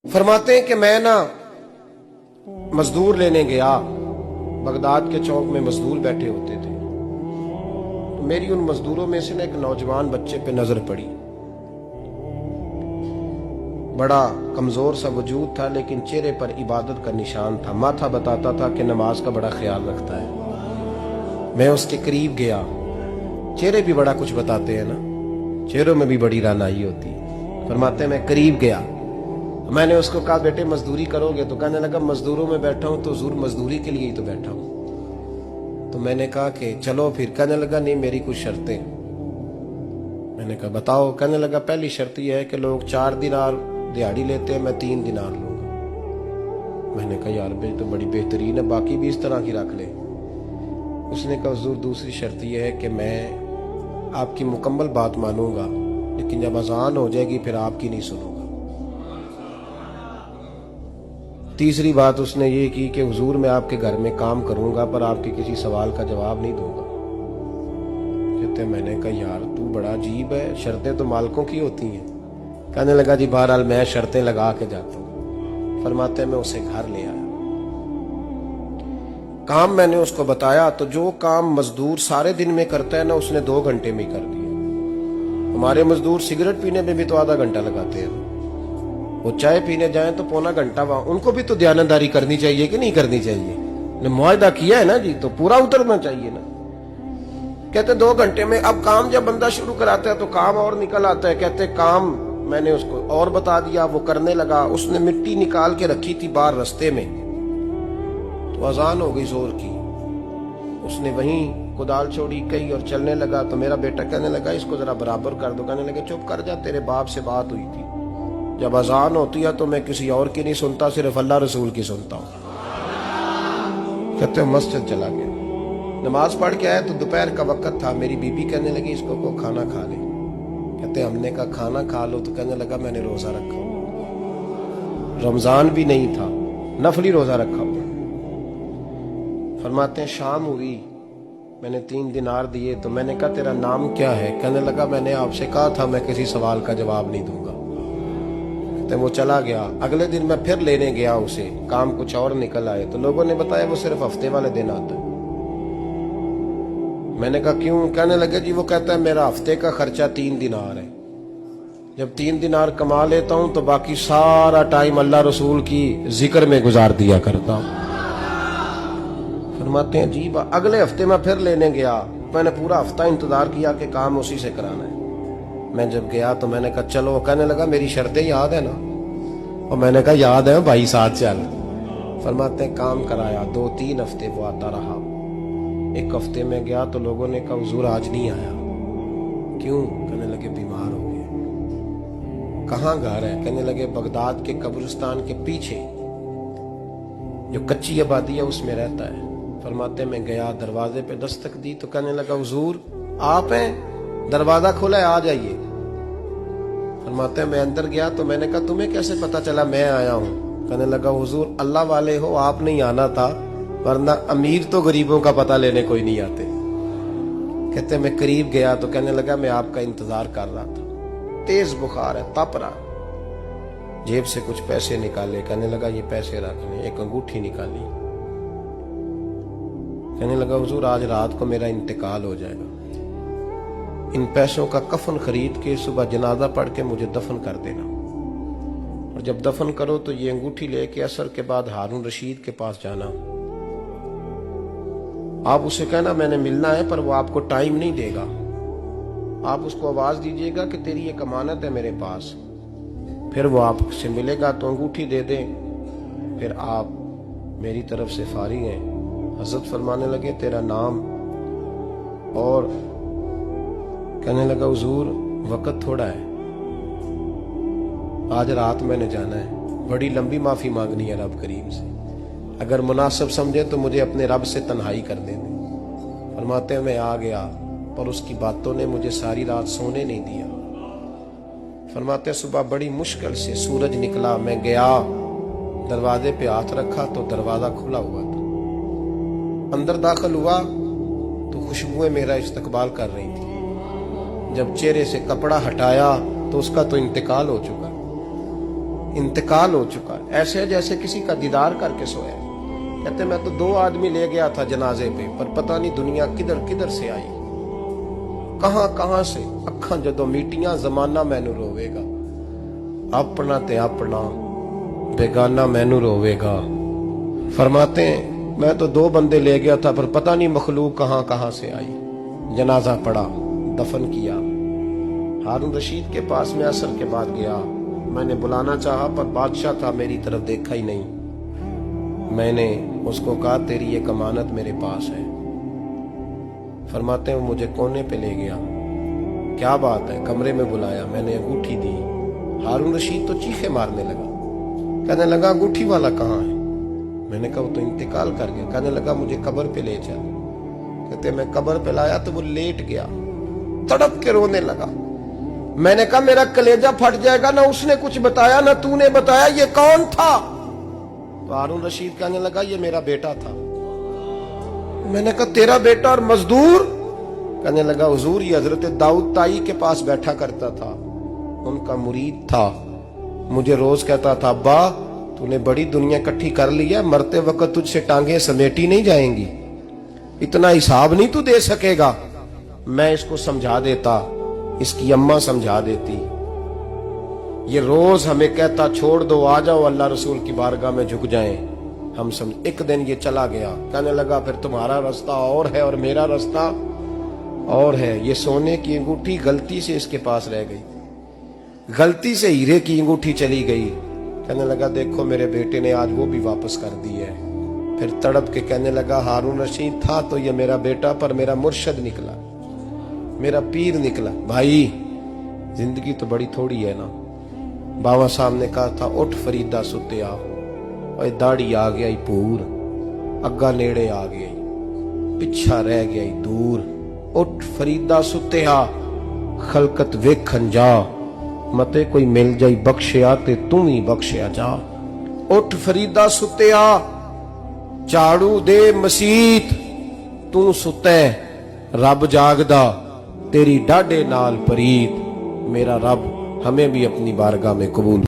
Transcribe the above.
फरमाते हैं कि मैं ना मजदूर लेने गया। बगदाद के चौक में मजदूर बैठे होते थे, तो मेरी उन मजदूरों में से ना एक नौजवान बच्चे पे नजर पड़ी। बड़ा कमजोर सा वजूद था, लेकिन चेहरे पर इबादत का निशान था। माथा बताता था कि नमाज का बड़ा ख्याल रखता है। मैं उसके करीब गया। चेहरे भी बड़ा कुछ बताते हैं ना, चेहरों में भी बड़ी रानाई होती है। फरमाते हैं मैं करीब गया, मैंने उसको कहा बेटे मजदूरी करोगे? तो कहने लगा मजदूरों में बैठा हूं तो जरूर मजदूरी के लिए ही तो बैठा हूं। तो मैंने कहा कि चलो फिर। कहने लगा नहीं, मेरी कुछ शर्तें। मैंने कहा बताओ। कहने लगा पहली शर्त यह है कि लोग 4 दिनार दिहाड़ी लेते हैं, मैं 3 दिनार लूंगा। मैंने कहा यार भाई तो बड़ी बेहतरीन है, बाकी भी इस तरह की रख ले। उसने कहा हुजूर दूसरी शर्त यह है कि मैं आपकी मुकम्मल बात मानूंगा, लेकिन जब अजान हो जाएगी फिर आपकी नहीं सुनूंगा। तीसरी बात उसने ये की कि हुजूर मैं आपके घर में काम करूंगा पर आपके किसी सवाल का जवाब नहीं दूंगा। कहते मैंने कहा यार तू बड़ा अजीब है, शर्तें तो मालिकों की होती हैं। कहने लगा जी बहरहाल मैं शर्तें लगा के जाता हूँ। फरमाते मैं उसे घर ले आया। काम मैंने उसको बताया, तो जो काम मजदूर सारे दिन में करता है ना, उसने 2 घंटे में ही कर दिया। हमारे मजदूर सिगरेट पीने में भी तो आधा घंटा लगाते हैं, वो चाय पीने जाएं तो पौना घंटा। वहां उनको भी तो दयानतदारी करनी चाहिए कि नहीं करनी चाहिए? ने मुआहदा किया है ना जी, तो पूरा उतरना चाहिए ना। कहते 2 घंटे में। अब काम जब बंदा शुरू कराता है तो काम और निकल आता है। कहते काम मैंने उसको और बता दिया, वो करने लगा। उसने मिट्टी निकाल के रखी थी बाहर रास्ते में, तो अजान हो गई जोर की। उसने वहीं कुदाल छोड़ी कही और चलने लगा। तो मेरा बेटा कहने लगा इसको जरा बराबर कर दो। कहने लगे चुप कर जा, तेरे बाप से बात हुई थी। जब अजान होती है तो मैं किसी और की नहीं सुनता, सिर्फ अल्लाह रसूल की सुनता हूं। कहते मस्जिद चला गया, नमाज पढ़ के आया तो दोपहर का वक्त था। मेरी बीबी कहने लगी इसको को खाना खा ले। कहते हमने कहा खाना खा लो, तो कहने लगा मैंने रोजा रखा हुआ, रमजान भी नहीं था, नफली रोजा रखा हुआ। फरमाते हैं शाम हुई, मैंने 3 दिनार दिए। तो मैंने कहा तेरा नाम क्या है? कहने लगा मैंने आपसे कहा था मैं किसी सवाल का जवाब नहीं दूंगा। वो चला गया। अगले दिन मैं फिर लेने गया उसे, काम कुछ और निकल आए। तो लोगों ने बताया वो सिर्फ हफ्ते वाले दिन आता है। मैंने कहा क्यों? कहने लगे जी वो कहता है मेरा हफ्ते का खर्चा 3 दिनार है। जब 3 दिनार कमा लेता हूं तो बाकी सारा टाइम अल्लाह रसूल की जिक्र में गुजार दिया करता हूं। फरमाते हैं जी अगले हफ्ते मैं फिर लेने गया। मैंने पूरा हफ्ता इंतजार किया कि काम उसी से कराना है। मैं जब गया तो मैंने कहा चलो। कहने लगा मेरी शर्तें याद है ना? और मैंने कहा याद है भाई, साथ चल। फरमाते हैं काम कराया। 2-3 हफ्ते वो आता रहा। एक हफ्ते में गया तो लोगों ने कहा हुजूर आज नहीं आया। क्यों? कहने लगे बीमार हो गए। कहाँ घर है? कहने लगे बगदाद के कब्रिस्तान के पीछे जो कच्ची आबादी है उसमें रहता है। फरमाते मैं गया, दरवाजे पे दस्तक दी तो कहने लगा हुजूर आप हैं? दरवाजा खुला है, आ जाइए। फरमाते हैं मैं अंदर गया तो मैंने कहा तुम्हें कैसे पता चला मैं आया हूं? कहने लगा हुजूर अल्लाह वाले हो, आप नहीं आना था, वरना अमीर तो गरीबों का पता लेने कोई नहीं आते। कहते मैं करीब गया तो कहने लगा मैं आपका इंतजार कर रहा था, तेज बुखार है, तप रहा। जेब से कुछ पैसे निकाले। कहने लगा ये पैसे रखने। एक अंगूठी निकाली। कहने लगा हुजूर आज रात को मेरा इंतकाल हो जाएगा, इन पैसों का कफन खरीद के सुबह जनाजा पढ़ के मुझे दफन कर देना, और जब दफन करो तो ये अंगूठी लेके असर के बाद हारून रशीद के पास जाना। आप उसे कहना मैंने मिलना है, पर वो आपको टाइम नहीं देगा। आप उसको आवाज दीजिएगा कि तेरी एक अमानत है मेरे पास। फिर वो आपसे मिलेगा तो अंगूठी दे दे, फिर आप मेरी तरफ से फारिग हैं। हजरत फरमाने लगे तेरा नाम? और कहने लगा हुजूर वक्त थोड़ा है, आज रात मैंने जाना है, बड़ी लंबी माफी मांगनी है रब करीम से, अगर मुनासिब समझे तो मुझे अपने रब से तन्हाई कर दे। फरमाते हैं मैं आ गया, पर उसकी बातों ने मुझे सारी रात सोने नहीं दिया। फरमाते सुबह बड़ी मुश्किल से सूरज निकला। मैं गया, दरवाजे पे हाथ रखा तो दरवाजा खुला हुआ था। अंदर दाखिल हुआ तो खुशबुएं मेरा इस्तकबाल कर रही थी। जब चेहरे से कपड़ा हटाया तो उसका तो इंतकाल हो चुका। इंतकाल हो चुका है, ऐसे जैसे किसी का दीदार करके सोया। कहते मैं तो 2 आदमी ले गया था जनाजे पे, पर पता नहीं दुनिया किधर किधर से आई, कहां कहां से। अखा जदों मीटियां जमाना मैनू रोवेगा, अपना ते अपना बेगाना मैनू रोवेगा। फरमाते हैं मैं तो 2 बंदे ले गया था, पर पता नहीं मखलूक कहां कहां से आई। जनाजा पड़ा, दफन किया। हारून रशीद के पास में असर के बाद गया। मैंने बुलाना चाहा, पर बादशाह था, मेरी तरफ देखा ही नहीं। मैंने उसको कहा तेरी एक अमानत मेरे पास है। फरमाते हैं वो मुझे कोने पे ले गया। क्या बात है? कमरे में बुलाया, मैंने अंगूठी दी। हारून रशीद तो चीखे मारने लगा, कहने लगा अंगूठी वाला कहाँ है? मैंने कहा वो तो इंतकाल कर गया। कहने लगा मुझे कब्र पे ले चल। कहते मैं कब्र पे लाया तो वो लेट गया, तड़प के रोने लगा। मैंने कहा मेरा कलेजा फट जाएगा, ना उसने कुछ बताया ना तूने बताया, ये कौन था? तो हारून रशीद कहने लगा ये मेरा बेटा था। मैंने कहा तेरा बेटा और मजदूर? कहने लगा हुजूर ये हजरत दाऊद ताई के पास बैठा करता था, उनका मुरीद था। मुझे रोज कहता था अब्बा तूने बड़ी दुनिया इकट्ठी कर ली है, मरते वक्त तुझसे टांगे समेटी नहीं जाएंगी, इतना हिसाब नहीं तू दे सकेगा। मैं इसको समझा देता, इसकी अम्मा समझा देती। ये रोज हमें कहता छोड़ दो, आ जाओ अल्लाह रसूल की बारगाह में झुक जाएं। हम समझ। एक दिन ये चला गया, कहने लगा फिर तुम्हारा रास्ता और है और मेरा रास्ता और है। ये सोने की अंगूठी गलती से इसके पास रह गई, गलती से हीरे की अंगूठी चली गई। कहने लगा देखो मेरे बेटे ने आज वो भी वापस कर दी है। फिर तड़प के कहने लगा हारून रशीद था तो ये मेरा बेटा, पर मेरा मुर्शद निकला, मेरा पीर निकला। भाई जिंदगी तो बड़ी थोड़ी है ना। बाबा साहब ने कहा था उठ फरीदा सुत्या, और दाढ़ी आ गया पूर, अग्गा नेड़े आ गई, पिछा रह गया दूर। उठ फरीदा सुत्या, खलकत वेखन जा, मते कोई मिल जाई बख्शिया ते तू ही बख्शिया जा। उठ फरीदा सुत्या, झाड़ू दे मसीत, तू सुते रब जागदा, तेरी डाडे नाल परीत। मेरा रब हमें भी अपनी बारगाह में कबूल